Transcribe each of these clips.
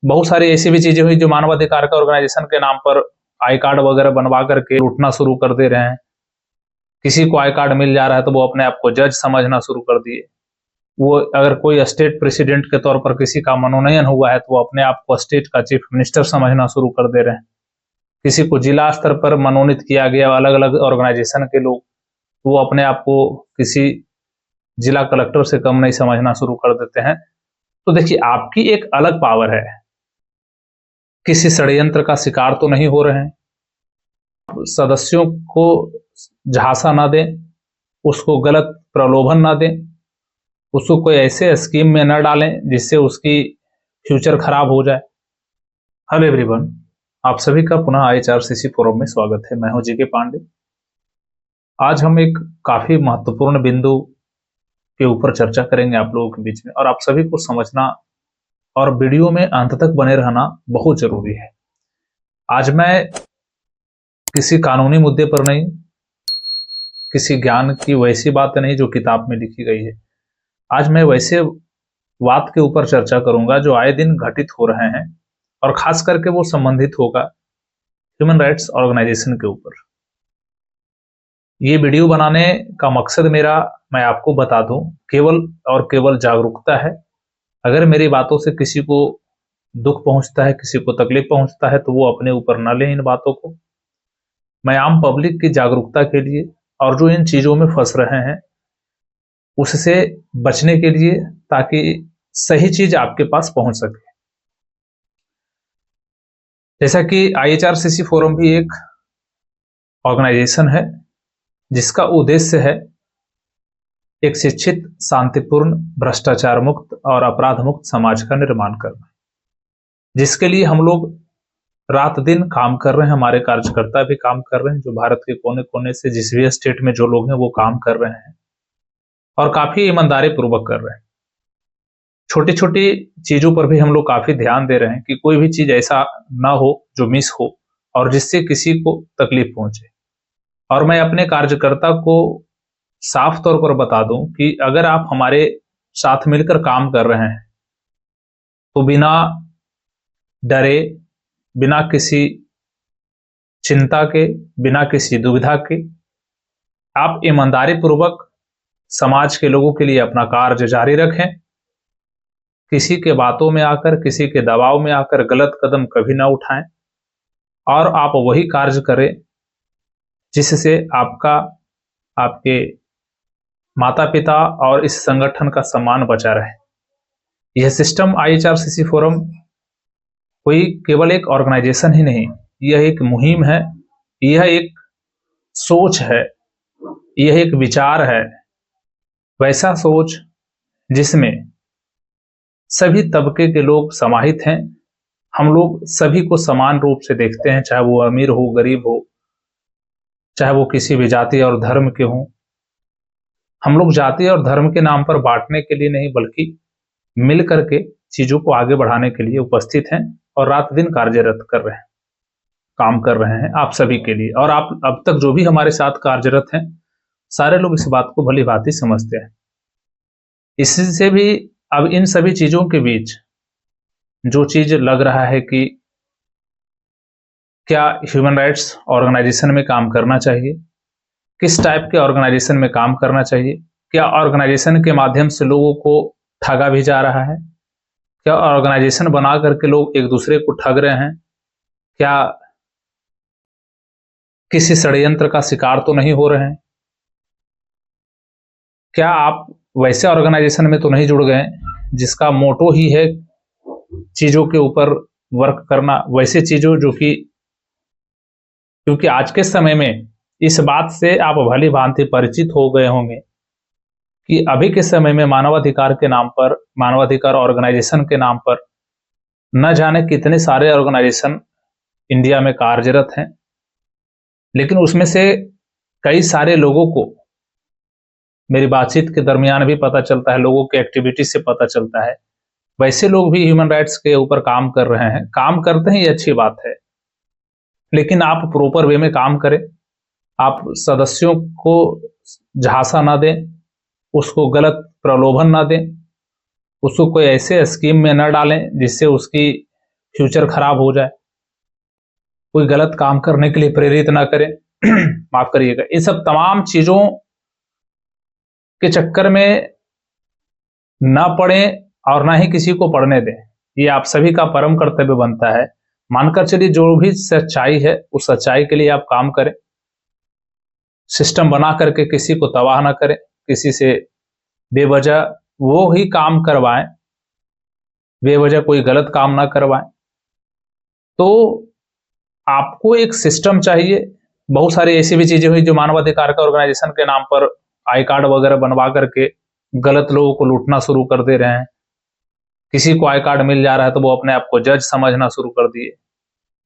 बहुत सारी ऐसी भी चीजें हुई जो मानवाधिकार के ऑर्गेनाइजेशन के नाम पर आई कार्ड वगैरह बनवा करके लूटना शुरू कर दे रहे हैं। किसी को आई कार्ड मिल जा रहा है तो वो अपने आप को जज समझना शुरू कर दिए। वो अगर कोई स्टेट प्रेसिडेंट के तौर पर किसी का मनोनयन हुआ है तो वो अपने आप को स्टेट का चीफ मिनिस्टर समझना शुरू कर दे रहे हैं। किसी को जिला स्तर पर मनोनीत किया गया अलग अलग ऑर्गेनाइजेशन के लोग, वो अपने आप को किसी जिला कलेक्टर से कम नहीं समझना शुरू कर देते हैं। तो देखिए, आपकी एक अलग पावर है, किसी षड्यंत्र का शिकार तो नहीं हो रहे हैं, सदस्यों को झांसा ना दें, उसको गलत प्रलोभन ना दें, उसको कोई ऐसे स्कीम में न डालें जिससे उसकी फ्यूचर खराब हो जाए। हेलो एवरीवन, आप सभी का पुनः IHRCC फोरम में स्वागत है। मैं हूं जीके पांडे। आज हम एक काफी महत्वपूर्ण बिंदु के ऊपर चर्चा करेंगे आप लोगों के बीच में, और आप सभी को समझना और वीडियो में अंत तक बने रहना बहुत जरूरी है। आज मैं किसी कानूनी मुद्दे पर नहीं, किसी ज्ञान की वैसी बात नहीं जो किताब में लिखी गई है। आज मैं वैसे बात के ऊपर चर्चा करूंगा जो आए दिन घटित हो रहे हैं, और खास करके वो संबंधित होगा ह्यूमन राइट्स ऑर्गेनाइजेशन के ऊपर। ये वीडियो बनाने का मकसद मेरा, मैं आपको बता दूं, केवल और केवल जागरूकता है। अगर मेरी बातों से किसी को दुख पहुंचता है, किसी को तकलीफ पहुंचता है, तो वो अपने ऊपर न लें इन बातों को। मैं आम पब्लिक की जागरूकता के लिए और जो इन चीजों में फंस रहे हैं उससे बचने के लिए, ताकि सही चीज आपके पास पहुंच सके। जैसा कि IHRCC फोरम भी एक ऑर्गेनाइजेशन है जिसका उद्देश्य है एक शिक्षित, शांतिपूर्ण, भ्रष्टाचार मुक्त और अपराध मुक्त समाज का निर्माण करना, जिसके लिए हम लोग रात दिन काम कर रहे हैं। हमारे कार्यकर्ता भी काम कर रहे हैं, जो भारत के कोने कोने से, जिस भी स्टेट में जो लोग हैं वो काम कर रहे हैं और काफी ईमानदारी पूर्वक कर रहे हैं। छोटी छोटी चीजों पर भी हम लोग काफी ध्यान दे रहे हैं कि कोई भी चीज ऐसा ना हो जो मिस हो और जिससे किसी को तकलीफ पहुंचे। और मैं अपने कार्यकर्ता को साफ तौर पर बता दूं कि अगर आप हमारे साथ मिलकर काम कर रहे हैं तो बिना डरे, बिना किसी चिंता के, बिना किसी दुविधा के, आप ईमानदारी पूर्वक समाज के लोगों के लिए अपना कार्य जारी रखें। किसी के बातों में आकर, किसी के दबाव में आकर गलत कदम कभी ना उठाएं, और आप वही कार्य करें जिससे आपका, आपके माता पिता और इस संगठन का सम्मान बचा रहे। यह सिस्टम IHRCC फोरम कोई केवल एक ऑर्गेनाइजेशन ही नहीं, यह एक मुहिम है, यह एक सोच है, यह एक विचार है। वैसा सोच जिसमें सभी तबके के लोग समाहित हैं। हम लोग सभी को समान रूप से देखते हैं, चाहे वो अमीर हो, गरीब हो, चाहे वो किसी भी जाति और धर्म के हों। हम लोग जाति और धर्म के नाम पर बांटने के लिए नहीं, बल्कि मिल करके चीजों को आगे बढ़ाने के लिए उपस्थित हैं और रात दिन कार्यरत कर रहे हैं, काम कर रहे हैं आप सभी के लिए। और आप अब तक जो भी हमारे साथ कार्यरत हैं, सारे लोग इस बात को भली भांति समझते हैं। इससे भी अब इन सभी चीजों के बीच जो चीज लग रहा है कि क्या ह्यूमन राइट्स ऑर्गेनाइजेशन में काम करना चाहिए, किस टाइप के ऑर्गेनाइजेशन में काम करना चाहिए, क्या ऑर्गेनाइजेशन के माध्यम से लोगों को ठगा भी जा रहा है, क्या ऑर्गेनाइजेशन बना करके लोग एक दूसरे को ठग रहे हैं, क्या किसी षड्यंत्र का शिकार तो नहीं हो रहे हैं, क्या आप वैसे ऑर्गेनाइजेशन में तो नहीं जुड़ गए जिसका मोटो ही है चीजों के ऊपर वर्क करना, वैसे चीजों जो कि, क्योंकि आज के समय में इस बात से आप भली भांति परिचित हो गए होंगे कि अभी के समय में मानवाधिकार के नाम पर, मानवाधिकार ऑर्गेनाइजेशन के नाम पर न जाने कितने सारे ऑर्गेनाइजेशन इंडिया में कार्यरत हैं, लेकिन उसमें से कई सारे लोगों को मेरी बातचीत के दरमियान भी पता चलता है, लोगों के एक्टिविटी से पता चलता है, वैसे लोग भी ह्यूमन राइट्स के ऊपर काम कर रहे हैं। काम करते हैं, ये अच्छी बात है, लेकिन आप प्रॉपर वे में काम करें। आप सदस्यों को झांसा ना दें, उसको गलत प्रलोभन ना दें, उसको कोई ऐसे स्कीम में न डालें जिससे उसकी फ्यूचर खराब हो जाए, कोई गलत काम करने के लिए प्रेरित ना करे। माफ करिएगा, इन सब तमाम चीजों के चक्कर में ना पड़े और ना ही किसी को पढ़ने दें, ये आप सभी का परम कर्तव्य बनता है। मानकर चलिए जो भी सच्चाई है उस सच्चाई के लिए आप काम करें, सिस्टम बना करके किसी को तबाह ना करें, किसी से बेवजह वो ही काम करवाएं, बेवजह कोई गलत काम ना करवाएं। तो आपको एक सिस्टम चाहिए। बहुत सारी ऐसी भी चीजें हुई जो मानवाधिकार का ऑर्गेनाइजेशन के नाम पर आई कार्ड वगैरह बनवा करके गलत लोगों को लूटना शुरू कर दे रहे हैं। किसी को आई कार्ड मिल जा रहा है तो वो अपने आप को जज समझना शुरू कर दिए।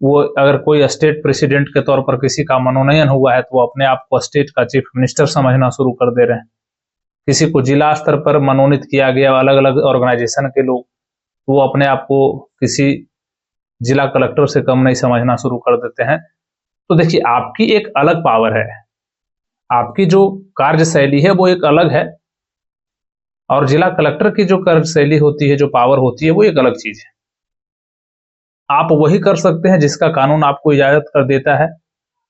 वो अगर कोई स्टेट प्रेसिडेंट के तौर पर किसी का मनोनयन हुआ है तो वो अपने आप को स्टेट का चीफ मिनिस्टर समझना शुरू कर दे रहे हैं। किसी को जिला स्तर पर मनोनीत किया गया अलग अलग ऑर्गेनाइजेशन के लोग, वो अपने आप को किसी जिला कलेक्टर से कम नहीं समझना शुरू कर देते हैं। तो देखिए, आपकी एक अलग पावर है, आपकी जो कार्यशैली है वो एक अलग है, और जिला कलेक्टर की जो कार्यशैली होती है, जो पावर होती है, वो एक अलग चीज है। आप वही कर सकते हैं जिसका कानून आपको इजाजत कर देता है,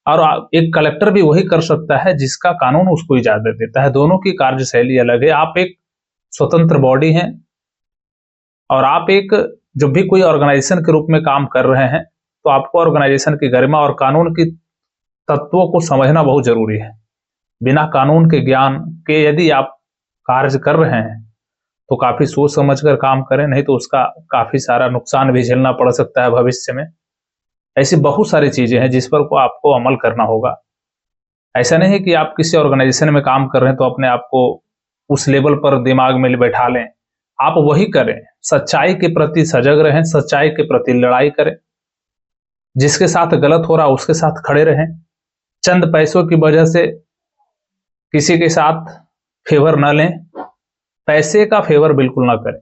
और एक कलेक्टर भी वही कर सकता है जिसका कानून उसको इजाजत देता है। दोनों की कार्यशैली अलग है। आप एक स्वतंत्र बॉडी हैं, और आप एक जब भी कोई ऑर्गेनाइजेशन के रूप में काम कर रहे हैं तो आपको ऑर्गेनाइजेशन की गरिमा और कानून की तत्वों को समझना बहुत जरूरी है। बिना कानून के ज्ञान के यदि आप कार्य कर रहे हैं तो काफी सोच समझकर काम करें, नहीं तो उसका काफी सारा नुकसान भी झेलना पड़ सकता है भविष्य में। ऐसी बहुत सारी चीजें हैं जिस पर को आपको अमल करना होगा। ऐसा नहीं है कि आप किसी ऑर्गेनाइजेशन में काम कर रहे हैं तो अपने आप को उस लेवल पर दिमाग में बैठा लें। आप वही करें, सच्चाई के प्रति सजग रहें, सच्चाई के प्रति लड़ाई करें, जिसके साथ गलत हो रहा उसके साथ खड़े रहें। चंद पैसों की वजह से किसी के साथ फेवर न लें, पैसे का फेवर बिल्कुल ना करें।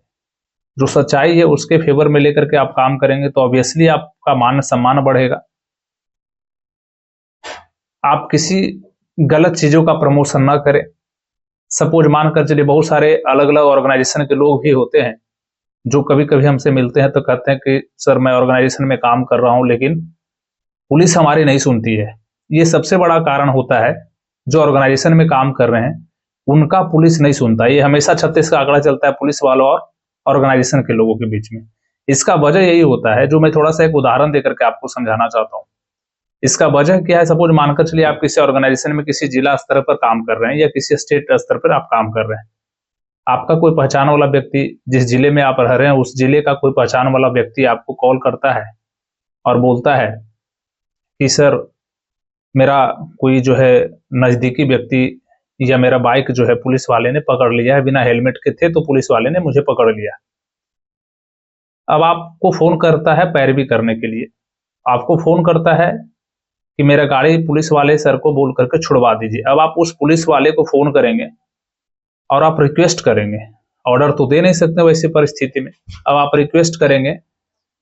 जो सच्चाई है उसके फेवर में लेकर के आप काम करेंगे तो ऑब्वियसली आपका मान सम्मान बढ़ेगा। आप किसी गलत चीजों का प्रमोशन ना करें। सपोज मानकर चलिए बहुत सारे अलग अलग ऑर्गेनाइजेशन के लोग भी होते हैं जो कभी कभी हमसे मिलते हैं तो कहते हैं कि सर मैं ऑर्गेनाइजेशन में काम कर रहा हूं लेकिन पुलिस हमारी नहीं सुनती है। ये सबसे बड़ा कारण होता है, जो ऑर्गेनाइजेशन में काम कर रहे हैं उनका पुलिस नहीं सुनता। ये हमेशा 36 का आंकड़ा चलता है पुलिस वालों और ऑर्गेनाइजेशन के लोगों के बीच में। इसका वजह यही होता है, जो मैं थोड़ा सा एक उदाहरण देकर के आपको समझाना चाहता हूँ। इसका वजह क्या है, सपोज मानकर चलिए आप किसी ऑर्गेनाइजेशन में किसी जिला स्तर पर काम कर रहे हैं या किसी स्टेट स्तर पर आप काम कर रहे हैं। आपका कोई पहचान वाला व्यक्ति, जिस जिले में आप रह रहे हैं उस जिले का कोई पहचान वाला व्यक्ति आपको कॉल करता है और बोलता है कि सर मेरा कोई जो है नजदीकी व्यक्ति या मेरा बाइक जो है पुलिस वाले ने पकड़ लिया है, बिना हेलमेट के थे तो पुलिस वाले ने मुझे पकड़ लिया। अब आपको फोन करता है पैरवी करने के लिए, आपको फोन करता है कि मेरा गाड़ी पुलिस वाले सर को बोल करके छुड़वा दीजिए। अब आप उस पुलिस वाले को फोन करेंगे और आप रिक्वेस्ट करेंगे, ऑर्डर तो दे नहीं सकते वैसी परिस्थिति में। अब आप रिक्वेस्ट करेंगे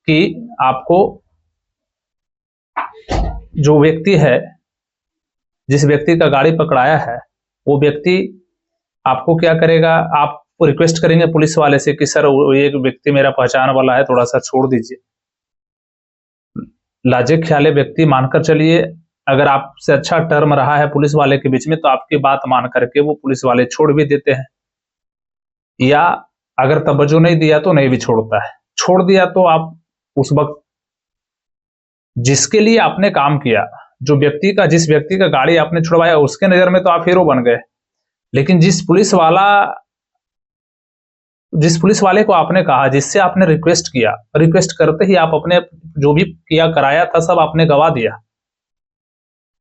कि आपको जो व्यक्ति है, जिस व्यक्ति का गाड़ी पकड़ाया है, वो व्यक्ति आपको क्या करेगा, आप रिक्वेस्ट करेंगे पुलिस वाले से कि सर ये व्यक्ति मेरा पहचान वाला है, थोड़ा सा छोड़ दीजिए। लाजे ख्याले व्यक्ति मानकर चलिए अगर आपसे अच्छा टर्म रहा है पुलिस वाले के बीच में तो आपकी बात मान करके वो पुलिस वाले छोड़ भी देते हैं, या अगर तवज्जो नहीं दिया तो नहीं भी छोड़ता है। छोड़ दिया तो आप उस वक्त जिसके लिए आपने काम किया, जो व्यक्ति का, जिस व्यक्ति का गाड़ी आपने छुड़वाया उसके नजर में तो आप हीरो बन गए, लेकिन जिस पुलिस वाले को आपने कहा, जिससे आपने रिक्वेस्ट किया, रिक्वेस्ट करते ही आप अपने जो भी किया कराया था सब आपने गवा दिया।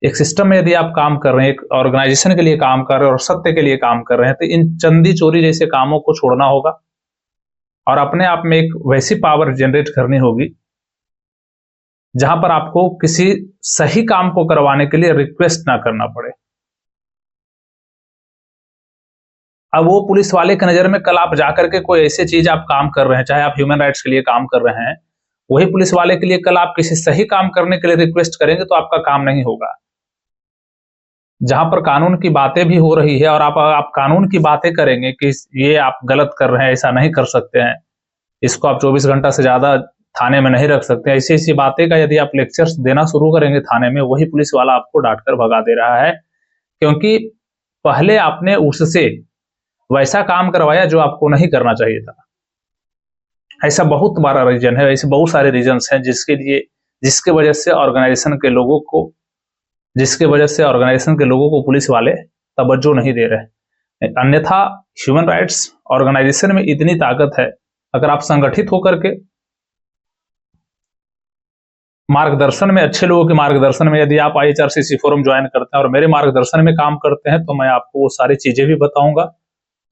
एक सिस्टम में यदि आप काम कर रहे हैं, एक ऑर्गेनाइजेशन के लिए काम कर रहे हैं और सत्य के लिए काम कर रहे हैं, तो इन चंदी चोरी जैसे कामों को छोड़ना होगा और अपने आप में एक वैसी पावर जनरेट करनी होगी जहां पर आपको किसी सही काम को करवाने के लिए रिक्वेस्ट ना करना पड़े। अब वो पुलिस वाले की नजर में कल आप जाकर के कोई ऐसी चीज आप काम कर रहे हैं, चाहे आप ह्यूमन राइट्स के लिए काम कर रहे हैं, वही पुलिस वाले के लिए कल आप किसी सही काम करने के लिए रिक्वेस्ट करेंगे तो आपका काम नहीं होगा। जहां पर कानून की बातें भी हो रही है और आप कानून की बातें करेंगे कि ये आप गलत कर रहे हैं, ऐसा नहीं कर सकते हैं, इसको आप 24 घंटा से ज्यादा थाने में नहीं रख सकते। ऐसी ऐसी बातें का यदि आप लेक्चर्स देना शुरू करेंगे थाने में, वही पुलिस वाला आपको डांट कर भगा दे रहा है, क्योंकि पहले आपने उससे वैसा काम करवाया जो आपको नहीं करना चाहिए था। ऐसा बहुत बड़ा रीजन है, ऐसे बहुत सारे रीजन्स हैं जिसके वजह से ऑर्गेनाइजेशन के लोगों को पुलिस वाले तवज्जो नहीं दे रहे। अन्यथा ह्यूमन राइट्स ऑर्गेनाइजेशन में इतनी ताकत है, अगर आप संगठित होकर के मार्गदर्शन में, अच्छे लोगों के मार्गदर्शन में, यदि आप IHRCC फोरम ज्वाइन करते हैं और मेरे मार्गदर्शन में काम करते हैं, तो मैं आपको वो सारी चीजें भी बताऊंगा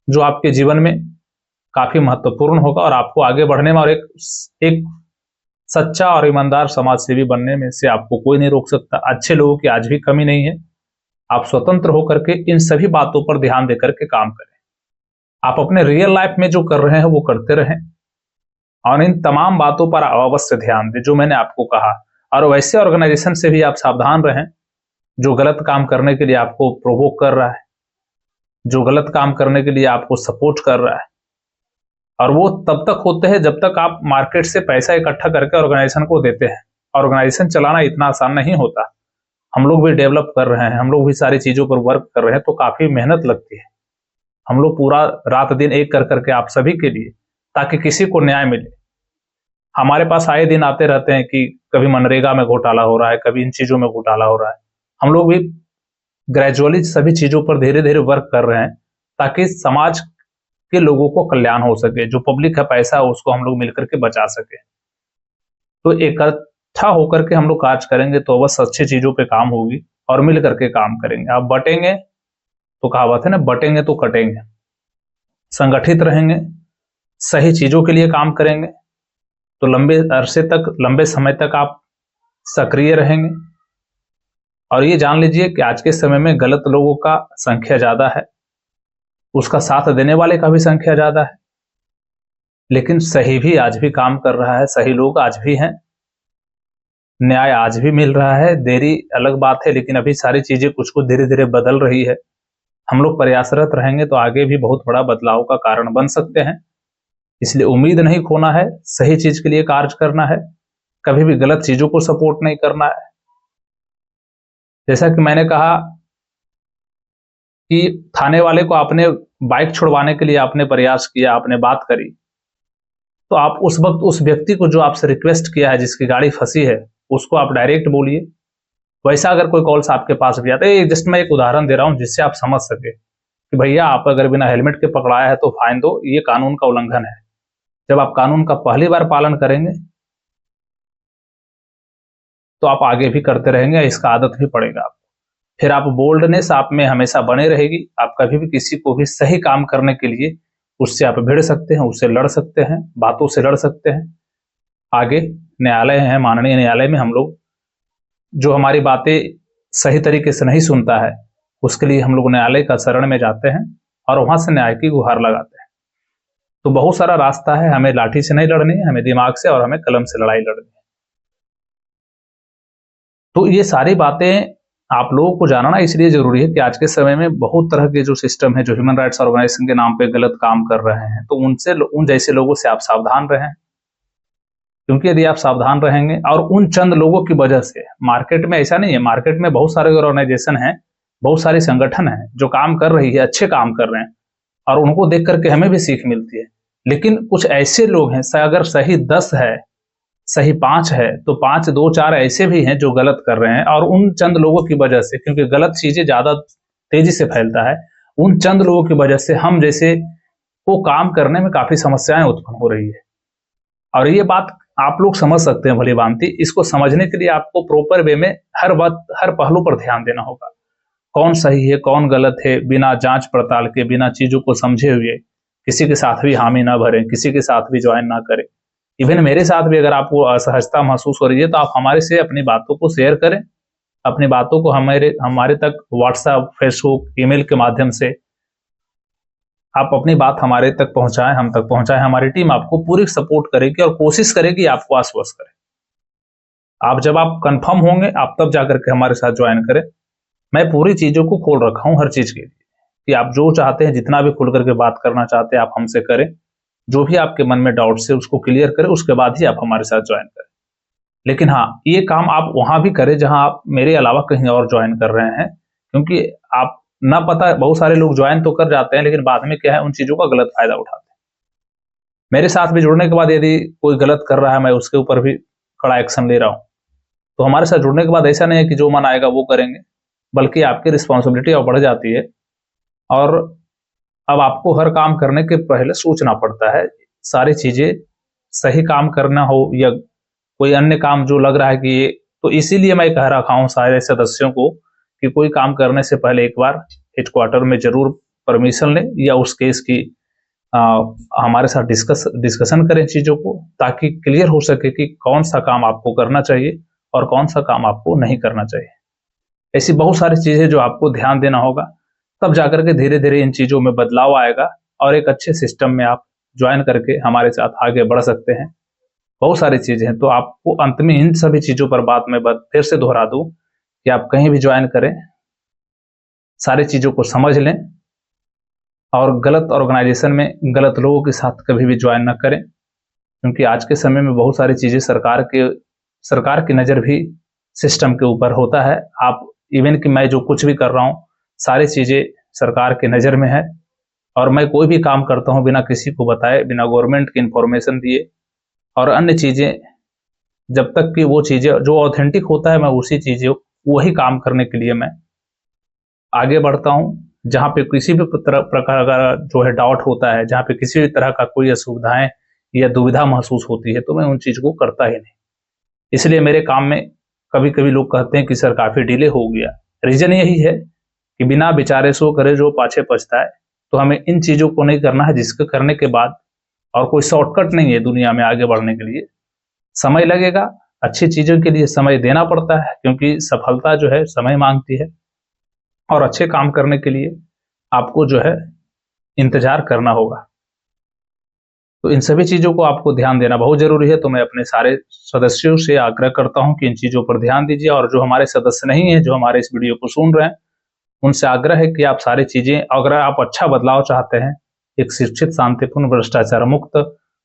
जो आपके जीवन में काफी महत्वपूर्ण होगा और आपको आगे बढ़ने में और एक सच्चा और ईमानदार समाज सेवी बनने में से आपको कोई नहीं रोक सकता। अच्छे लोगों की आज भी कमी नहीं है। आप स्वतंत्र होकर के इन सभी बातों पर ध्यान देकर के काम करें। आप अपने रियल लाइफ में जो कर रहे हैं वो करते रहें और इन तमाम बातों पर अवश्य ध्यान दें जो मैंने आपको कहा। और वैसे ऑर्गेनाइजेशन से भी आप सावधान रहें जो गलत काम करने के लिए आपको प्रोवोक कर रहा है, जो गलत काम करने के लिए आपको सपोर्ट कर रहा है। और वो तब तक होते हैं जब तक आप मार्केट से पैसा इकट्ठा करके ऑर्गेनाइजेशन को देते हैं। ऑर्गेनाइजेशन चलाना इतना आसान नहीं होता। हम लोग भी डेवलप कर रहे हैं, हम लोग भी सारी चीजों पर वर्क कर रहे हैं, तो काफी मेहनत लगती है। हम लोग पूरा रात दिन एक कर करके आप सभी के लिए, ताकि किसी को न्याय मिले। हमारे पास आए दिन आते रहते हैं कि कभी मनरेगा में घोटाला हो रहा है, कभी इन चीजों में घोटाला हो रहा है। हम लोग भी ग्रेजुअली सभी चीजों पर धीरे धीरे वर्क कर रहे हैं ताकि समाज के लोगों को कल्याण हो सके। जो पब्लिक का पैसा है उसको हम लोग मिलकर के बचा सके। तो इकट्ठा होकर के हम लोग कार्य करेंगे तो अवश्य अच्छी चीजों पे काम होगी और मिल करके काम करेंगे। आप बटेंगे तो कहावत है ना, बटेंगे तो कटेंगे। संगठित रहेंगे, सही चीजों के लिए काम करेंगे तो लंबे समय तक आप सक्रिय रहेंगे। और ये जान लीजिए कि आज के समय में गलत लोगों का संख्या ज्यादा है, उसका साथ देने वाले का भी संख्या ज्यादा है, लेकिन सही भी आज भी काम कर रहा है, सही लोग आज भी हैं, न्याय आज भी मिल रहा है। देरी अलग बात है, लेकिन अभी सारी चीजें कुछ कुछ धीरे धीरे बदल रही है। हम लोग प्रयासरत रहेंगे तो आगे भी बहुत बड़ा बदलाव का कारण बन सकते हैं। इसलिए उम्मीद नहीं खोना है, सही चीज के लिए कार्य करना है, कभी भी गलत चीजों को सपोर्ट नहीं करना है। जैसा कि मैंने कहा कि थाने वाले को आपने बाइक छुड़वाने के लिए आपने प्रयास किया, आपने बात करी, तो आप उस वक्त उस व्यक्ति को जो आपसे रिक्वेस्ट किया है, जिसकी गाड़ी फंसी है, उसको आप डायरेक्ट बोलिए। वैसा अगर कोई कॉल्स आपके पास भी आता है, जस्ट मैं एक उदाहरण दे रहा हूं जिससे आप समझ सके कि भैया आप अगर बिना हेलमेट के पकड़ाया है तो फाइन दो, ये कानून का उल्लंघन है। जब आप कानून का पहली बार पालन करेंगे तो आप आगे भी करते रहेंगे, इसका आदत भी पड़ेगा आपको। फिर आप बोल्डनेस आप में हमेशा बने रहेगी। आप कभी भी किसी को भी सही काम करने के लिए उससे आप भिड़ सकते हैं, उससे लड़ सकते हैं, बातों से लड़ सकते हैं। आगे न्यायालय है, माननीय न्यायालय में हम लोग जो हमारी बातें सही तरीके से नहीं सुनता है उसके लिए हम लोग न्यायालय का शरण में जाते हैं और वहां से न्याय की गुहार लगाते हैं। तो बहुत सारा रास्ता है, हमें लाठी से नहीं लड़नी है, हमें दिमाग से और हमें कलम से लड़ाई लड़नी है। तो ये सारी बातें आप लोगों को जानना इसलिए जरूरी है कि आज के समय में बहुत तरह के जो सिस्टम है, जो ह्यूमन राइट्स ऑर्गेनाइजेशन के नाम पे गलत काम कर रहे हैं, तो उन जैसे लोगों से आप सावधान रहें। क्योंकि यदि आप सावधान रहेंगे और उन चंद लोगों की वजह से, मार्केट में ऐसा नहीं है, मार्केट में बहुत सारे ऑर्गेनाइजेशन हैं, बहुत सारे संगठन हैं जो काम कर रही है, अच्छे काम कर रहे हैं और उनको देख करके हमें भी सीख मिलती है। लेकिन कुछ ऐसे लोग हैं, अगर सही 10 है, सही 5 है, तो 5 2 4 ऐसे भी हैं जो गलत कर रहे हैं। और उन चंद लोगों की वजह से, क्योंकि गलत चीजें ज्यादा तेजी से फैलता है, उन चंद लोगों की वजह से हम जैसे को काम करने में काफी समस्याएं उत्पन्न हो रही है। और ये बात आप लोग समझ सकते हैं भली भांति। इसको समझने के लिए आपको प्रॉपर वे में हर पहलू पर ध्यान देना होगा। कौन सही है, कौन गलत है, बिना जांच पड़ताल के, बिना चीजों को समझे हुए किसी के साथ भी हामी ना भरें, किसी के साथ भी ज्वाइन ना करें। इवन मेरे साथ भी अगर आपको असहजता महसूस हो रही है तो आप हमारे से अपनी बातों को शेयर करें, अपनी बातों को हमारे तक व्हाट्सएप, फेसबुक, ईमेल के माध्यम से आप अपनी बात हमारे तक पहुंचाएं, हम तक पहुंचाएं। हमारी टीम आपको पूरी सपोर्ट करेगी और कोशिश करेगी आपको आश्वस्त करें। जब आप कंफर्म होंगे आप तब जाकर के हमारे साथ ज्वाइन करें। मैं पूरी चीजों को खोल रखा हूं हर चीज के लिए कि आप जो चाहते हैं, जितना भी खुल करके बात करना चाहते हैं आप हमसे करें। जो भी आपके मन में डाउट्स है उसको क्लियर करें, उसके बाद ही आप हमारे साथ ज्वाइन करें। लेकिन हाँ, ये काम आप वहां भी करें जहां आप मेरे अलावा कहीं और ज्वाइन कर रहे हैं, क्योंकि आप ना पता बहुत सारे लोग ज्वाइन तो कर जाते हैं लेकिन बाद में क्या है, उन चीजों का गलत फायदा उठाते हैं। मेरे साथ भी जुड़ने के बाद यदि कोई गलत कर रहा है, मैं उसके ऊपर भी कड़ा एक्शन ले रहा हूँ। तो हमारे साथ जुड़ने के बाद ऐसा नहीं है कि जो मन आएगा वो करेंगे, बल्कि आपकी रिस्पॉन्सिबिलिटी और बढ़ जाती है। और अब आपको हर काम करने के पहले सोचना पड़ता है, सारी चीजें सही काम करना हो या कोई अन्य काम जो लग रहा है कि ये, तो इसीलिए मैं कह रखा हूँ सारे सदस्यों को कि कोई काम करने से पहले एक बार हेडक्वार्टर में जरूर परमिशन लें या उस केस की हमारे साथ डिस्कशन करें चीजों को, ताकि क्लियर हो सके कि कौन सा काम आपको करना चाहिए और कौन सा काम आपको नहीं करना चाहिए। ऐसी बहुत सारी चीजें जो आपको ध्यान देना होगा, तब जाकर के धीरे धीरे इन चीजों में बदलाव आएगा और एक अच्छे सिस्टम में आप ज्वाइन करके हमारे साथ आगे बढ़ सकते हैं। बहुत सारी चीजें हैं, तो आपको अंत में इन सभी चीजों पर बात मैं फिर से दोहरा दूं कि आप कहीं भी ज्वाइन करें, सारी चीजों को समझ लें और गलत ऑर्गेनाइजेशन में गलत लोगों के साथ कभी भी ज्वाइन न करें, क्योंकि आज के समय में बहुत सारी चीजें सरकार की नजर भी सिस्टम के ऊपर होता है। आप इवन कि मैं जो कुछ भी कर रहा हूँ सारी चीजें सरकार के नजर में है, और मैं कोई भी काम करता हूँ बिना किसी को बताए, बिना गवर्नमेंट की इंफॉर्मेशन दिए और अन्य चीजें, जब तक कि वो चीजें जो ऑथेंटिक होता है मैं उसी चीजें वही काम करने के लिए मैं आगे बढ़ता हूँ। जहाँ पे किसी भी प्रकार का जो है डाउट होता है, जहाँ पे किसी भी तरह का कोई असुविधाएं या दुविधा महसूस होती है, तो मैं उन चीज को करता ही नहीं। इसलिए मेरे काम में कभी कभी लोग कहते हैं कि सर काफी डिले हो गया। रीजन यही है कि बिना विचारे सो करे जो पाछे पछताए। तो हमें इन चीजों को नहीं करना है, जिसके करने के बाद, और कोई शॉर्टकट नहीं है दुनिया में आगे बढ़ने के लिए, समय लगेगा, अच्छी चीजों के लिए समय देना पड़ता है, क्योंकि सफलता जो है समय मांगती है और अच्छे काम करने के लिए आपको जो है इंतजार करना होगा। तो इन सभी चीजों को आपको ध्यान देना बहुत जरूरी है। तो मैं अपने सारे सदस्यों से आग्रह करता हूं कि इन चीजों पर ध्यान दीजिए, और जो हमारे सदस्य नहीं है, जो हमारे इस वीडियो को सुन रहे हैं, उनसे आग्रह है कि आप सारी चीजें, अगर आप अच्छा बदलाव चाहते हैं, एक शिक्षित, शांतिपूर्ण, भ्रष्टाचार मुक्त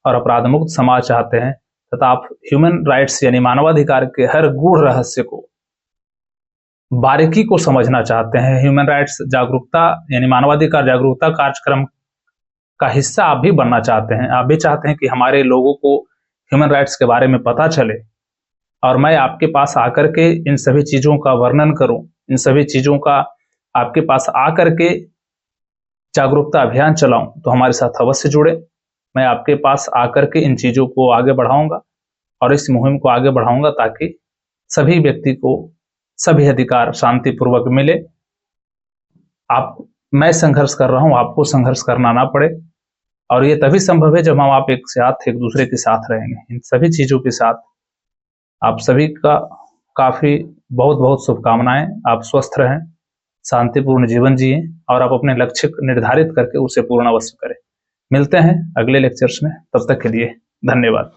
और अपराध मुक्त समाज चाहते हैं, तथा आप ह्यूमन राइट्स यानी मानवाधिकार के हर गूढ़ रहस्य को, बारीकी को समझना चाहते हैं, ह्यूमन राइट्स जागरूकता यानी मानवाधिकार जागरूकता कार्यक्रम का हिस्सा आप भी बनना चाहते हैं, आप भी चाहते हैं कि हमारे लोगों को ह्यूमन राइट्स के बारे में पता चले, और मैं आपके पास आकर के इन सभी चीजों का वर्णन करूं, इन सभी चीजों का आपके पास आकर के जागरूकता अभियान चलाऊं, तो हमारे साथ अवश्य जुड़े। मैं आपके पास आकर के इन चीजों को आगे बढ़ाऊंगा और इस मुहिम को आगे बढ़ाऊंगा, ताकि सभी व्यक्ति को सभी अधिकार शांतिपूर्वक मिले। मैं संघर्ष कर रहा हूं, आपको संघर्ष करना ना पड़े, और ये तभी संभव है जब हम आप एक दूसरे के साथ रहेंगे। इन सभी चीजों के साथ आप सभी का काफी बहुत बहुत शुभकामनाएं। आप स्वस्थ रहें, शांतिपूर्ण जीवन जिए और आप अपने लक्ष्य निर्धारित करके उसे पूर्ण अवश्य करें। मिलते हैं अगले लेक्चर्स में, तब तक के लिए धन्यवाद।